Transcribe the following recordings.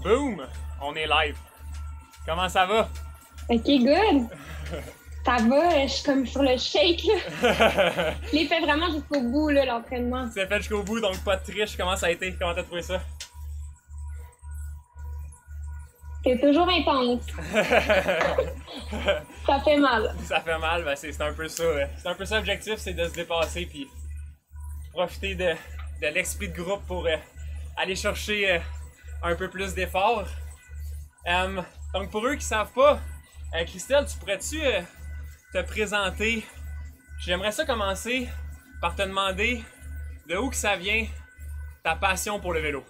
Boom! On est live. Comment ça va? Ok, good. Ça va, je suis comme sur le shake, là. Je l'ai fait vraiment jusqu'au bout, là, l'entraînement. Tu l'as fait jusqu'au bout, donc pas de triche. Comment ça a été? Comment t'as trouvé ça? C'est toujours intense. Ça fait mal. Ça fait mal, ben c'est un peu ça. C'est un peu ça l'objectif, c'est de se dépasser puis profiter de l'esprit de groupe pour aller chercher un peu plus d'efforts. Donc pour eux qui ne savent pas, Christelle, tu pourrais-tu te présenter? J'aimerais ça commencer par te demander de où que ça vient ta passion pour le vélo.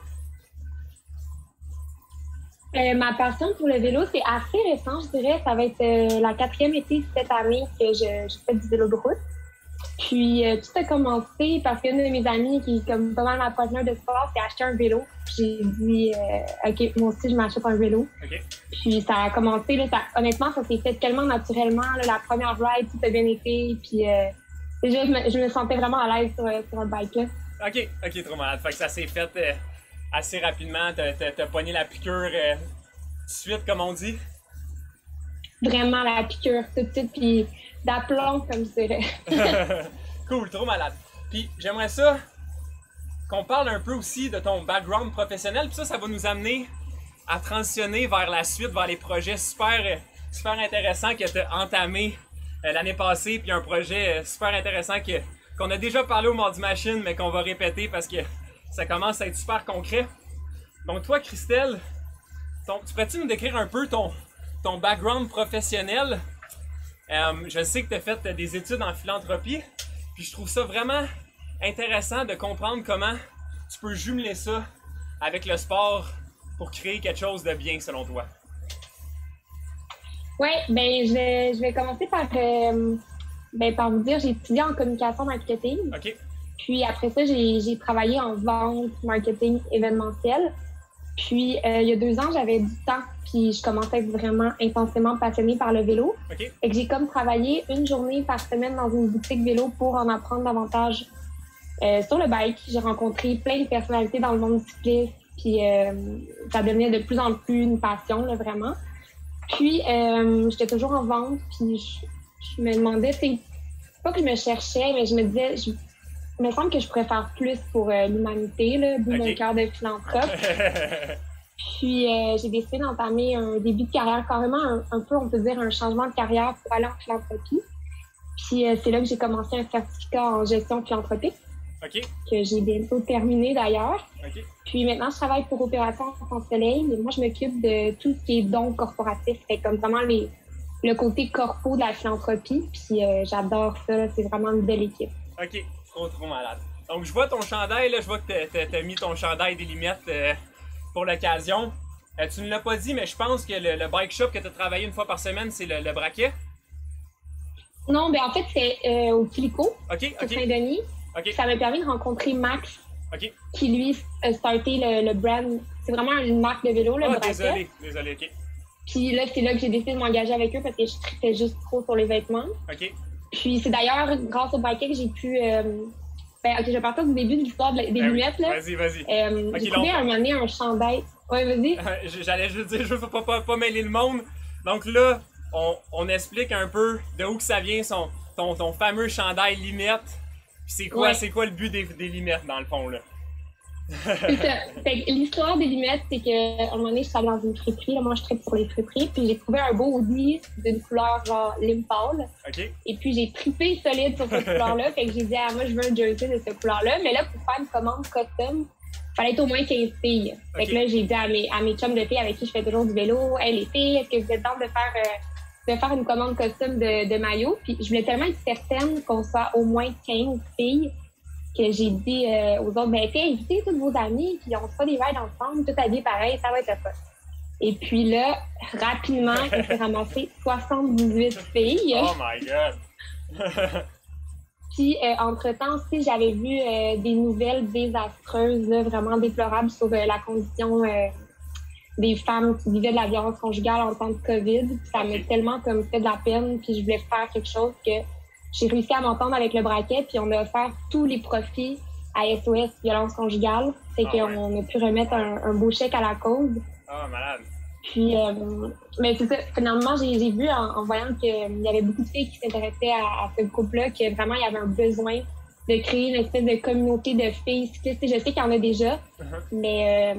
Ma passion pour le vélo, c'est assez récent, je dirais. Ça va être la 4e été cette année que je fais du vélo de route. Puis tout a commencé parce qu'une de mes amies, qui est comme pas mal ma partenaire de sport, s'est acheté un vélo. J'ai dit, OK, moi aussi, je m'achète un vélo. Okay. Puis ça a commencé, là, honnêtement, ça s'est fait tellement naturellement. Là, la première ride, tout a bien été. Puis je me sentais vraiment à l'aise sur un bike. Là. OK, trop malade. Fait que ça s'est fait assez rapidement. T'as pogné la piqûre tout de suite, comme on dit. Vraiment la piqûre tout de suite. Puis d'aplomb, comme je dirais. Cool, trop malade. Puis j'aimerais ça qu'on parle un peu aussi de ton background professionnel. Puis ça va nous amener à transitionner vers la suite, vers les projets super intéressants que tu as entamés l'année passée. Puis un projet super intéressant qu'on a déjà parlé au Mardi Machine, mais qu'on va répéter parce que ça commence à être super concret. Donc toi, Christelle, tu pourrais-tu nous décrire un peu ton background professionnel? Je sais que tu as fait des études en philanthropie, puis je trouve ça vraiment intéressant de comprendre comment tu peux jumeler ça avec le sport pour créer quelque chose de bien selon toi. Oui, ben je vais commencer par vous dire, j'ai étudié en communication marketing. OK. Puis après ça, j'ai travaillé en vente, marketing événementiel. Puis il y a 2 ans, j'avais du temps, puis je commençais à être vraiment intensément passionnée par le vélo. OK. Et que j'ai comme travaillé une journée par semaine dans une boutique vélo pour en apprendre davantage sur le bike. J'ai rencontré plein de personnalités dans le monde du cyclisme, puis ça devenait de plus en plus une passion, là, vraiment. Puis j'étais toujours en vente, puis je me demandais, c'est pas que je me cherchais, mais je me disais, il me semble que je pourrais faire plus pour l'humanité, là, d'où mon cœur de philanthrope. Puis j'ai décidé d'entamer un début de carrière, carrément un peu, on peut dire, un changement de carrière pour aller en philanthropie. Puis c'est là que j'ai commencé un certificat en gestion philanthropique, que j'ai bientôt terminé d'ailleurs. Puis maintenant, je travaille pour Opération Enfant Soleil, et moi, je m'occupe de tout ce qui est dons corporatifs, fait comme vraiment le côté corpo de la philanthropie. Puis j'adore ça, là, c'est vraiment une belle équipe. OK. Trop malade. Donc, je vois ton chandail, là, je vois que t'as mis ton chandail des limites pour l'occasion. Tu ne l'as pas dit, mais je pense que le bike shop que tu as travaillé une fois par semaine, c'est le braquet. Non, ben en fait, c'est au Kilico, au Saint-Denis. Ça m'a permis de rencontrer Max, qui lui a starté le brand. C'est vraiment une marque de vélo, le braquet. Désolé, OK. Puis là, c'est là que j'ai décidé de m'engager avec eux parce que je tripais juste trop sur les vêtements. Puis c'est d'ailleurs grâce au braquet que j'ai pu... je vais partir du début de l'histoire des lunettes. Là. Vas-y. J'ai trouvé un moment donné un chandail. Ouais, vas-y. J'allais juste dire, je veux pas mêler le monde. Donc là, on explique un peu de où que ça vient, ton fameux chandail limette. Puis c'est quoi le but des limettes, dans le fond, là? C'est ça. L'histoire des limettes, c'est qu'à un moment donné, je suis allée dans une friperie. Là, moi, je tripe sur les friperies. Puis j'ai trouvé un beau hoodie d'une couleur genre lime pâle. Et puis j'ai trippé solide sur cette couleur-là. Fait que j'ai dit, moi, je veux un jersey de cette couleur-là. Mais là, pour faire une commande custom, il fallait être au moins 15 filles. Fait que là, j'ai dit à mes chums de filles avec qui je fais toujours du vélo, hey, les filles, est-ce que vous êtes dans de faire une commande custom de maillot? Puis je voulais tellement être certaine qu'on soit au moins 15 filles que j'ai dit aux autres, invitez tous vos amis, puis on se fait des rides ensemble, tout habillé pareil, ça va être fun. Et puis là, rapidement, il s'est ramassé 78 filles. Oh my God! Puis, entre-temps aussi, j'avais vu des nouvelles désastreuses, là, vraiment déplorables sur la condition des femmes qui vivaient de la violence conjugale en temps de COVID. Puis ça m'a tellement comme fait de la peine, puis je voulais faire quelque chose que j'ai réussi à m'entendre avec le braquet, puis on a offert tous les profits à SOS Violence Conjugale. C'est qu'on a pu remettre un beau chèque à la cause. Ah, malade. Puis, mais c'est ça, finalement, j'ai vu en voyant qu'il y avait beaucoup de filles qui s'intéressaient à ce groupe-là, que vraiment, il y avait un besoin de créer une espèce de communauté de filles cyclistes. Je sais qu'il y en a déjà, mais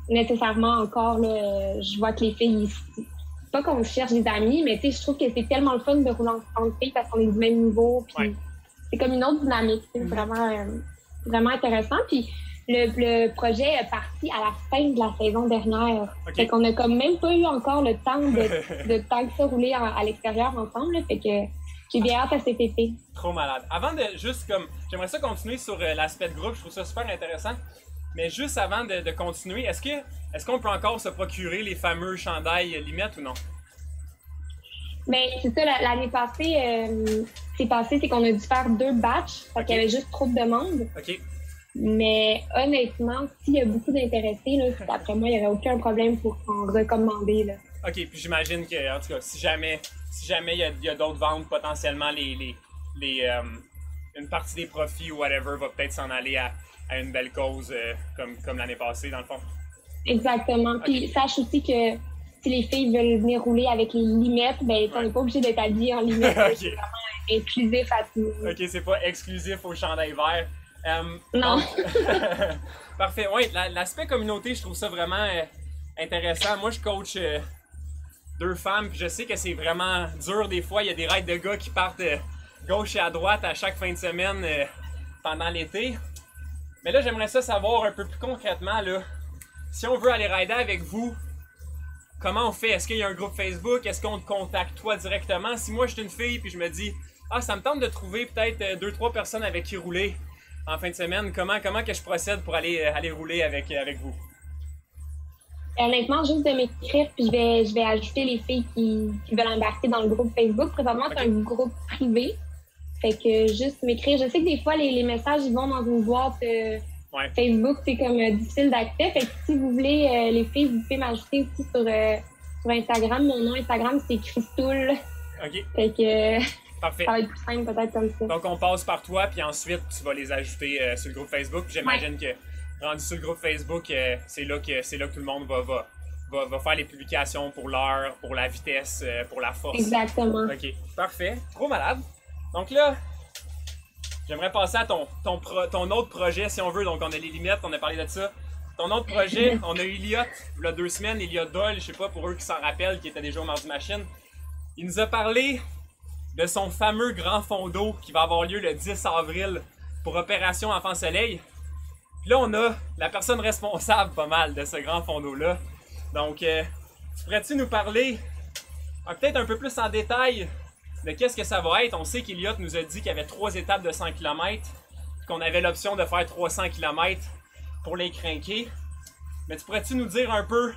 nécessairement encore, là, je vois que les filles, pas qu'on cherche des amis, mais je trouve que c'est tellement le fun de rouler ensemble filles parce qu'on est du même niveau. Puis c'est comme une autre dynamique. C'est vraiment intéressant. Puis le projet est parti à la fin de la saison dernière. Fait qu'on a comme même pas eu encore le temps de tant que ça rouler à l'extérieur ensemble. Là. Fait que j'ai bien hâte à cet été. Trop malade. Avant de juste comme... J'aimerais ça continuer sur l'aspect de groupe. Je trouve ça super intéressant. Mais juste avant de continuer, est-ce qu'on peut encore se procurer les fameux chandails Limette ou non? Bien, c'est ça. L'année passée, c'est qu'on a dû faire 2 batchs. Fait qu'il y avait juste trop de demandes. OK. Mais honnêtement, s'il y a beaucoup d'intéressés, là, d'après moi, il n'y aurait aucun problème pour en recommander. Là. OK, puis j'imagine que, en tout cas, si jamais il y a d'autres ventes, potentiellement une partie des profits ou whatever va peut-être s'en aller à une belle cause comme l'année passée, dans le fond. Exactement. Puis sache aussi que si les filles veulent venir rouler avec les limettes, ben on n'est pas obligé d'être habillé en limettes. C'est vraiment inclusif à tout. OK, c'est pas exclusif au chandail vert. Non. Parfait. Oui, l'aspect communauté, je trouve ça vraiment intéressant. Moi, je coach 2 femmes, puis je sais que c'est vraiment dur des fois. Il y a des raids de gars qui partent gauche et à droite à chaque fin de semaine pendant l'été. Mais là, j'aimerais ça savoir un peu plus concrètement, là, si on veut aller rider avec vous, comment on fait? Est-ce qu'il y a un groupe Facebook? Est-ce qu'on te contacte toi directement? Si moi, je suis une fille, puis je me dis, ça me tente de trouver peut-être 2-3 personnes avec qui rouler en fin de semaine, comment que je procède pour aller rouler avec vous? Honnêtement, juste de m'écrire, puis je vais ajouter les filles qui veulent embarquer dans le groupe Facebook. Présentement, c'est un groupe privé. Fait que juste m'écrire. Je sais que des fois, les messages, ils vont dans une boîte Facebook, c'est comme difficile d'accès. Fait que si vous voulez, les filles, vous pouvez m'ajouter aussi sur Instagram. Mon nom Instagram, c'est Christoul. OK. Fait que parfait. Ça va être plus simple peut-être comme ça. Donc, on passe par toi, puis ensuite, tu vas les ajouter sur le groupe Facebook. J'imagine que rendu sur le groupe Facebook, c'est là que tout le monde va faire les publications pour l'heure, pour la vitesse, pour la force. Exactement. OK. Parfait. Trop malade. Donc là, j'aimerais passer à ton autre projet, si on veut. Donc, on a les limettes, on a parlé de ça. Ton autre projet, on a eu Elliot, il y a 2 semaines, Elliot Doyle, je sais pas pour eux qui s'en rappellent, qui était déjà au Mardi Machine. Il nous a parlé de son fameux grand fond d'eau qui va avoir lieu le 10 avril pour Opération Enfant Soleil. Puis là, on a la personne responsable pas mal de ce grand fond d'eau-là. Donc, tu pourrais-tu nous parler peut-être un peu plus en détail de qu'est-ce que ça va être? On sait qu'Elliot nous a dit qu'il y avait 3 étapes de 100 km, qu'on avait l'option de faire 300 km pour les crinquer. Mais tu pourrais-tu nous dire un peu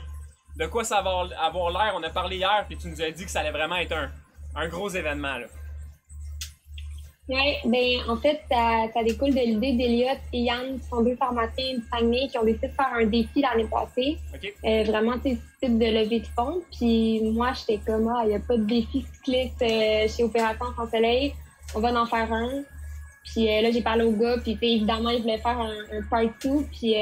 de quoi ça va avoir l'air? On a parlé hier, puis tu nous as dit que ça allait vraiment être un gros événement, là. Oui, ben en fait, ça découle de l'idée d'Elliot et Yann, qui sont 2 pharmaciens de Saguenay, qui ont décidé de faire un défi l'année passée. Okay. Vraiment, tu sais, type de levée de fonds. Puis moi, j'étais comme, il n'y a pas de défi cycliste chez Opération Enfant Soleil. On va en faire un. Puis là, j'ai parlé au gars, puis évidemment, ils voulaient faire un part 2. Puis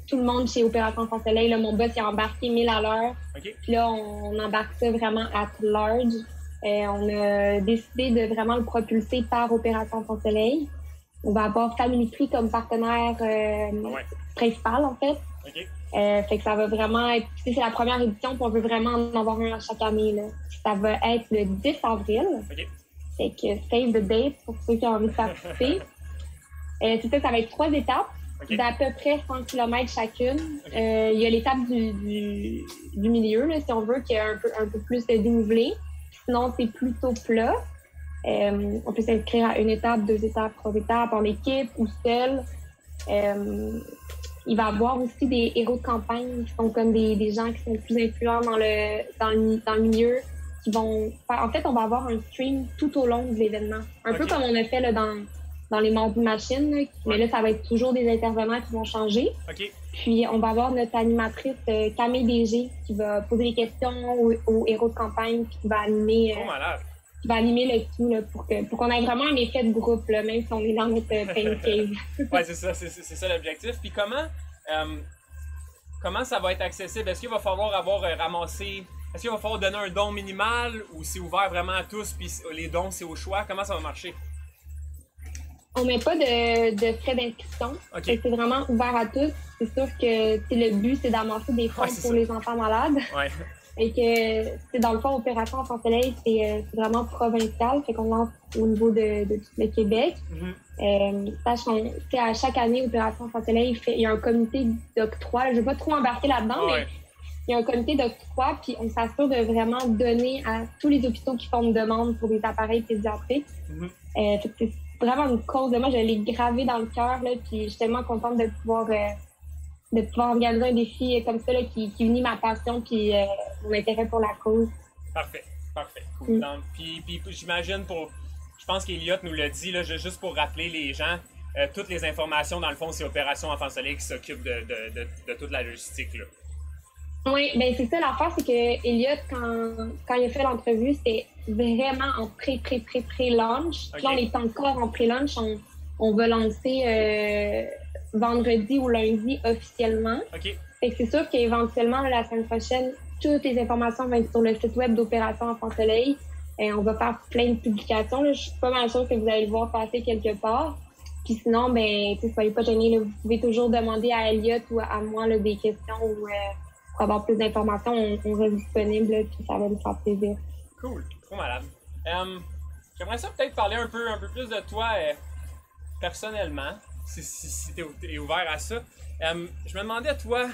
tout le monde chez Opération Enfant Soleil, là, mon boss, il a embarqué 1000 à l'heure. Okay. Puis là, on embarque ça vraiment at large. On a décidé de vraiment le propulser par Opération Enfant Soleil. On va avoir Family Tree comme partenaire principal, en fait. Okay. Fait que ça va vraiment être... C'est la première édition, puis on veut vraiment en avoir un à chaque année. Là. Ça va être le 10 avril. Okay. Fait que save the date pour ceux qui ont envie de participer. C'est ça va être 3 étapes, d'à peu près 100 km chacune. Il y a l'étape du milieu, là, si on veut, qui est un peu plus dénivelé. Sinon, c'est plutôt plat. On peut s'inscrire à 1 étape, 2 étapes, 3 étapes, en équipe ou seul. Il va y avoir aussi des héros de campagne qui sont comme des gens qui sont plus influents dans le milieu. Qui vont faire... En fait, on va avoir un stream tout au long de l'événement. Un peu comme on a fait là, dans les Mardis Machine. Là, mais là, ça va être toujours des intervenants qui vont changer. Okay. Puis, on va avoir notre animatrice Camille DG qui va poser des questions aux héros de campagne puis qui va animer, le tout là, pour qu'on ait vraiment un effet de groupe, là, même si on est dans notre pain cave. Ouais, c'est ça l'objectif. Puis comment... comment ça va être accessible? Est-ce qu'il va falloir avoir ramassé... Est-ce qu'il va falloir donner un don minimal ou c'est ouvert vraiment à tous puis les dons c'est au choix? Comment ça va marcher? On met pas de frais d'inscription. Okay. C'est vraiment ouvert à tous. C'est sûr que le but, c'est d'amasser des fonds pour les enfants malades. Ouais. Et que dans le fond, Opération Enfant Soleil, c'est vraiment provincial. Fait qu'on lance au niveau de tout le Québec. À chaque année, Opération Enfant Soleil, il y a un comité d'octroi. Je ne vais pas trop embarquer là-dedans, mais il y a un comité d'octroi, puis on s'assure de vraiment donner à tous les hôpitaux qui font une demande pour des appareils pédiatriques. C'est vraiment une cause de moi, je l'ai gravé dans le cœur, là, puis je suis tellement contente de pouvoir organiser un défi comme ça là, qui unit ma passion puis mon intérêt pour la cause. Parfait. Cool. Puis j'imagine je pense qu'Eliott nous l'a dit, là, juste pour rappeler les gens, toutes les informations, dans le fond, c'est Opération Enfant Soleil qui s'occupe de toute la logistique, là. Oui, ben c'est ça l'affaire, c'est que Eliott, quand il a fait l'entrevue, c'était vraiment en pré-launch. Puis là, on est encore en pré-launch. On va lancer vendredi ou lundi officiellement. Fait que c'est sûr qu'éventuellement, la semaine prochaine, toutes les informations vont être sur le site web d'Opération Enfant Soleil. On va faire plein de publications. Là. Je suis pas mal sûre que vous allez le voir passer quelque part. Puis sinon, ben, soyez pas gênés. Là. Vous pouvez toujours demander à Eliott ou à moi là, des questions ou pour avoir plus d'informations. On reste disponible, là, puis ça va nous faire plaisir. Cool, trop malade. J'aimerais ça peut-être parler un peu plus de toi personnellement, si tu es ouvert à ça. Je me demandais à toi,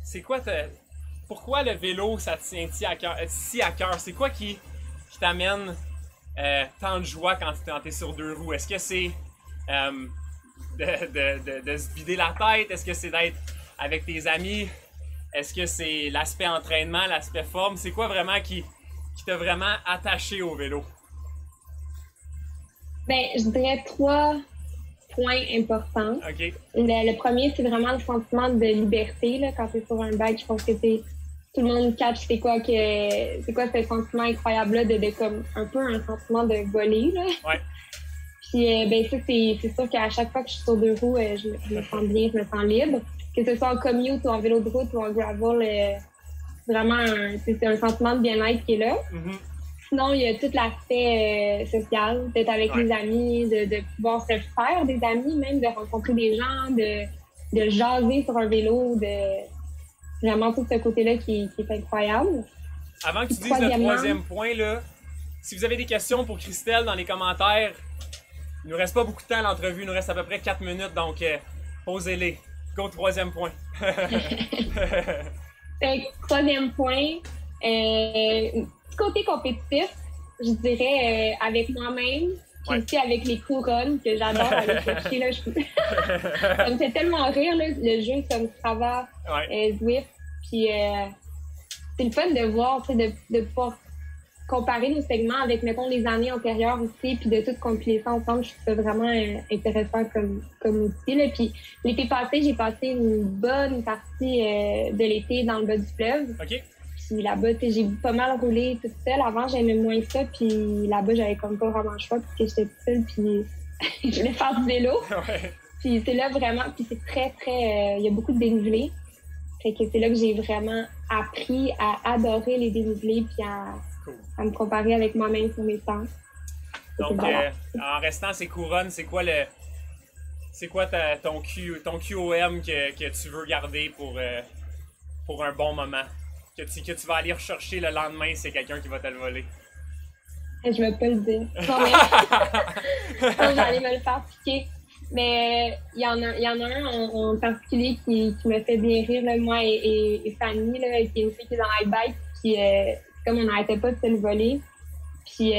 c'est quoi pourquoi le vélo, ça te tient si à cœur? C'est quoi qui t'amène tant de joie quand tu es sur deux roues? Est-ce que c'est de se vider la tête? Est-ce que c'est d'être avec tes amis? Est-ce que c'est l'aspect entraînement, l'aspect forme? C'est quoi vraiment qui t'a vraiment attaché au vélo? Ben, je dirais 3 points importants. Le premier, c'est vraiment le sentiment de liberté. Là, quand tu es sur un bike, je pense que tout le monde catch c'est quoi ce sentiment incroyable-là de comme un peu un sentiment de voler. Là. Ouais. Puis ben ça, c'est sûr qu'à chaque fois que je suis sur deux roues, je me sens bien, je me sens libre. Que ce soit en commute ou en vélo de route ou en gravel, vraiment c'est un sentiment de bien-être qui est là. Sinon, il y a tout l'aspect social, d'être avec les amis, de pouvoir se faire des amis, même de rencontrer des gens, de jaser sur un vélo, vraiment tout ce côté-là qui est incroyable. Avant que tu dises le troisième point, là, si vous avez des questions pour Christelle dans les commentaires, il nous reste pas beaucoup de temps à l'entrevue, il nous reste à peu près 4 minutes, donc posez-les. Go, troisième point. Troisième point, côté compétitif, je dirais avec moi-même, puis aussi avec les couronnes que j'adore aller chercher. Là, ça me fait tellement rire, là, le jeu comme Strava, Zwift. Puis c'est le fun de voir, de pouvoir comparer nos segments avec, mettons, les années antérieures aussi, puis de tout compiler ça ensemble. Je trouve ça vraiment intéressant comme outil. Là. Puis l'été passé, j'ai passé une bonne partie de l'été dans le bas du fleuve. Puis là-bas, j'ai pas mal roulé toute seule. Avant, j'aimais moins ça, puis là-bas, j'avais comme pas vraiment le choix, parce que j'étais toute seule, puis je voulais faire du vélo. Puis c'est là vraiment, puis c'est très, il y a beaucoup de dénivelé. Fait que c'est là que j'ai vraiment appris à adorer les dénivelés, puis à me comparer avec moi-même sur mes temps. Donc, en restant ces couronnes, c'est quoi ton QOM que tu veux garder pour un bon moment? Que tu vas aller rechercher le lendemain, c'est quelqu'un qui va te le voler? Je vais pas le dire. Non, j'allais me le faire piquer. Mais il y en a un en particulier qui me fait bien rire, là, moi et Fanny, là, qui est une fille qui est dans l'iBike, puis comme on n'arrêtait pas de se le voler. Puis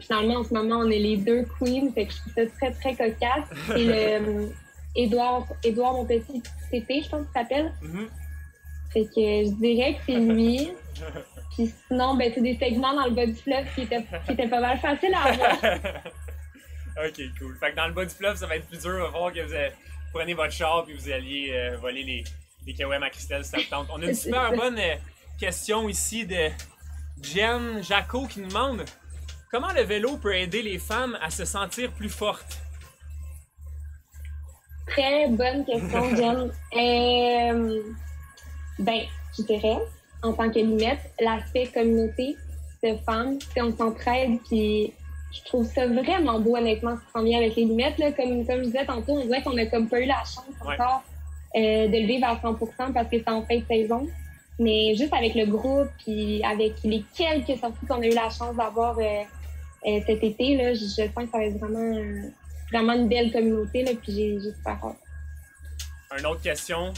finalement, en ce moment, on est les deux queens, fait que je trouve ça très, très cocasse. C'est le Édouard, mon petit TT, je pense qu'il s'appelle. Fait que je dirais que c'est lui. Puis sinon, ben, c'est des segments dans le bas du fleuve qui étaient pas mal faciles à avoir. Ok, cool. Fait que dans le bas du fleuve, ça va être plus dur. Il va falloir que vous preniez votre char et vous alliez voler les KOM à Christelle si ça vous tente. On a une super bonne question ici de Jen Jaco qui nous demande comment le vélo peut aider les femmes à se sentir plus fortes? Très bonne question, Jen. Ben, je dirais, en tant que limette, l'aspect communauté de femmes, on s'entraide, puis je trouve ça vraiment beau, honnêtement, ce qui s'en vient avec les limettes. Là. Comme je disais tantôt, on dirait qu'on a comme pas eu la chance encore de le vivre à 100% parce que c'est en fin de saison. Mais juste avec le groupe, puis avec les quelques sorties qu'on a eu la chance d'avoir cet été, là, je sens que ça va être vraiment une belle communauté, là, puis j'ai super hâte. Une autre question.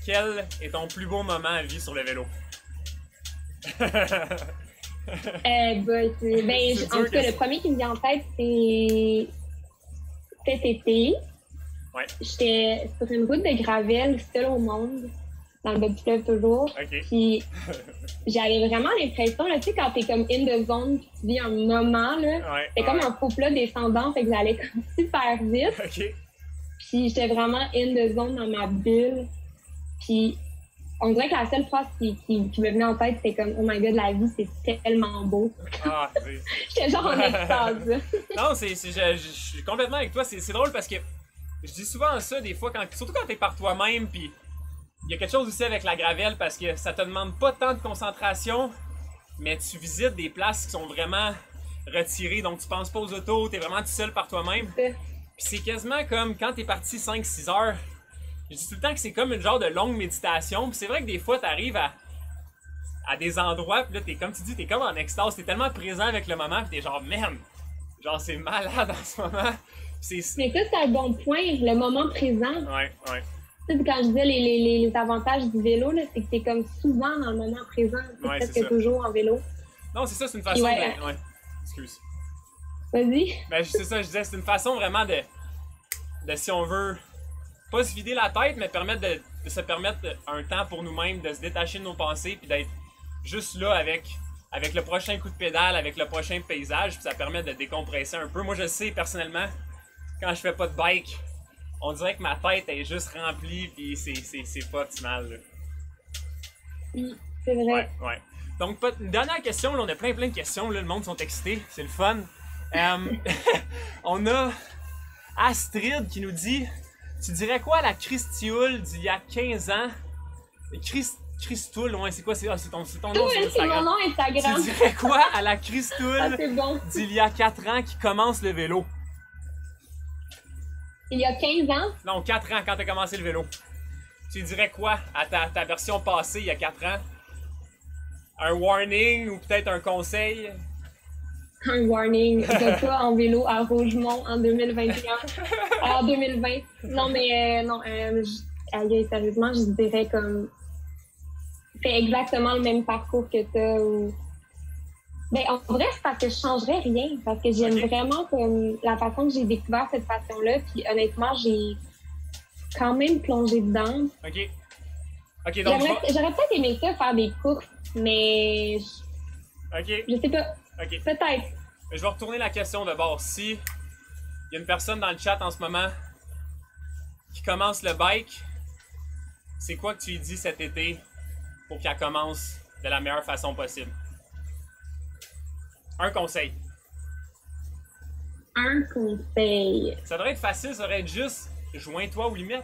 Quel est ton plus beau moment à vie sur le vélo? En tout cas, le premier qui me vient en tête, c'est cet été. Ouais. J'étais sur une route de gravel, seule au monde, dans le bas du fleuve toujours. Okay. Puis j'avais vraiment l'impression, là, tu sais, quand t'es comme in the zone, puis tu vis un moment, là, c'est comme un faux plat descendant, fait que j'allais comme super vite. Okay. Puis j'étais vraiment in the zone dans ma bulle. Puis on dirait que la seule phrase qui me venait en tête, c'était comme « Oh my God, la vie, c'est tellement beau. » J'étais genre en extase. Non, je suis complètement avec toi. C'est drôle parce que je dis souvent ça des fois, surtout quand t'es par toi-même, puis il y a quelque chose aussi avec la gravelle parce que ça te demande pas tant de concentration, mais tu visites des places qui sont vraiment retirées, donc tu penses pas aux autos, t'es vraiment tout seul par toi-même. Puis c'est quasiment comme quand t'es parti 5-6 heures. Je dis tout le temps que c'est comme une genre de longue méditation. Puis c'est vrai que des fois, t'arrives à des endroits, puis là, comme tu dis, t'es comme en extase. T'es tellement présent avec le moment, puis t'es genre, man, genre, c'est malade en ce moment. Mais ça, c'est un bon point, le moment présent. Ouais. Tu sais, quand je disais les avantages du vélo, là, c'est que t'es comme souvent dans le moment présent. C'est presque toujours en vélo. Non, c'est ça, c'est une façon de... Ouais, excuse. Vas-y. Ben, c'est ça, je disais, c'est une façon vraiment de si on veut... pas se vider la tête, mais permettre de se permettre un temps pour nous-mêmes, de se détacher de nos pensées, puis d'être juste là avec le prochain coup de pédale, avec le prochain paysage, puis ça permet de décompresser un peu. Moi, je sais, personnellement, quand je fais pas de bike, on dirait que ma tête est juste remplie, puis c'est pas optimal. Là. C'est vrai. Ouais. Donc, une dernière question, là, on a plein de questions, là, le monde sont excités, c'est le fun. On a Astrid qui nous dit... Tu dirais quoi à la Christioule d'il y a 15 ans? Christoule, ouais, c'est quoi? C'est ton nom sur Instagram. C'est mon nom Instagram. Tu dirais quoi à la Christoule bon. d'il y a 4 ans qui commence le vélo? Il y a 15 ans? Non, 4 ans quand tu as commencé le vélo. Tu dirais quoi à ta version passée il y a 4 ans? Un warning ou peut-être un conseil? Un warning de pas en vélo à Rougemont en 2021. En 2020. Non, mais sérieusement, je dirais comme fais exactement le même parcours que t'as. Ben, en vrai, c'est parce que je changerais rien. Parce que j'aime vraiment comme la façon que j'ai découvert cette passion-là. Puis honnêtement, j'ai quand même plongé dedans. OK, donc j'aurais peut-être aimé ça faire des courses, mais je sais pas. OK. Peut-être. Je vais retourner la question de bord. Si il y a une personne dans le chat en ce moment qui commence le bike, c'est quoi que tu lui dis cet été pour qu'elle commence de la meilleure façon possible? Un conseil. Un conseil. Ça devrait être facile, ça devrait être juste joins-toi aux limites.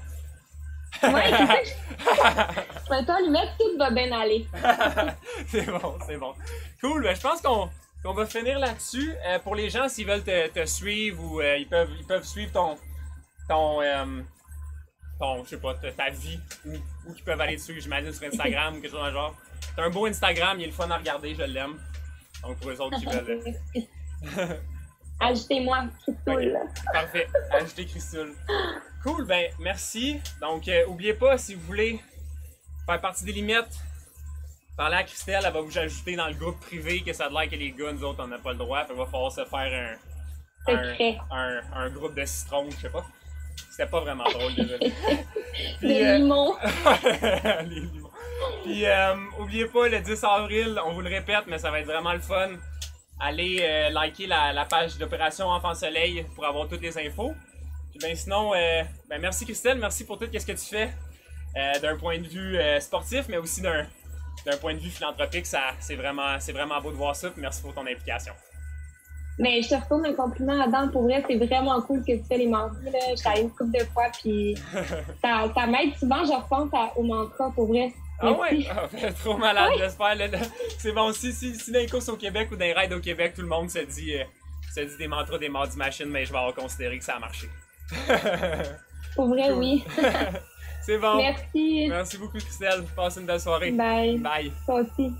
Ouais, c'est ça. Joins-toi aux limites, tout va bien aller. C'est bon. Cool, ben, je pense qu'on va finir là-dessus. Pour les gens, s'ils veulent te suivre ou ils peuvent suivre ton je sais pas, ta vie, où qu'ils peuvent aller te suivre, j'imagine, sur Instagram ou quelque chose dans le genre. T'as un beau Instagram, il est le fun à regarder, je l'aime. Donc pour eux autres qui veulent. Ajoutez-moi, Christoule. Okay. Parfait, ajoutez Christoule. Cool, ben merci. Donc oubliez pas, si vous voulez faire partie des limites, parlez à Christelle, elle va vous ajouter dans le groupe privé que ça a l'air que les gars, nous autres, on n'a pas le droit. Il va falloir se faire un groupe de citron, je sais pas. C'était pas vraiment drôle, désolé. Les limons. Les limons. Puis, oubliez pas, le 10 avril, on vous le répète, mais ça va être vraiment le fun. Allez liker la page d'Opération Enfant Soleil pour avoir toutes les infos. Puis ben sinon, merci Christelle, merci pour tout ce que tu fais d'un point de vue sportif, mais aussi d'un point de vue philanthropique. C'est vraiment beau de voir ça. Puis merci pour ton implication. Mais je te retourne un compliment, Adam. Pour vrai, c'est vraiment cool que tu fais les mantras. Là. J'étais allée une couple de fois, puis ça m'aide souvent. Je repense au mantra, pour vrai. Ah ouais? Merci. Ah, trop malade, Ouais. j'espère. C'est bon, si dans les courses au Québec ou dans les rides au Québec, tout le monde se dit des mantras des Mardi Machine, mais je vais avoir considéré que ça a marché. Pour vrai, Cool. oui. C'est bon. Merci. Merci beaucoup, Christelle. Passe une belle soirée. Bye. Bye. Toi aussi.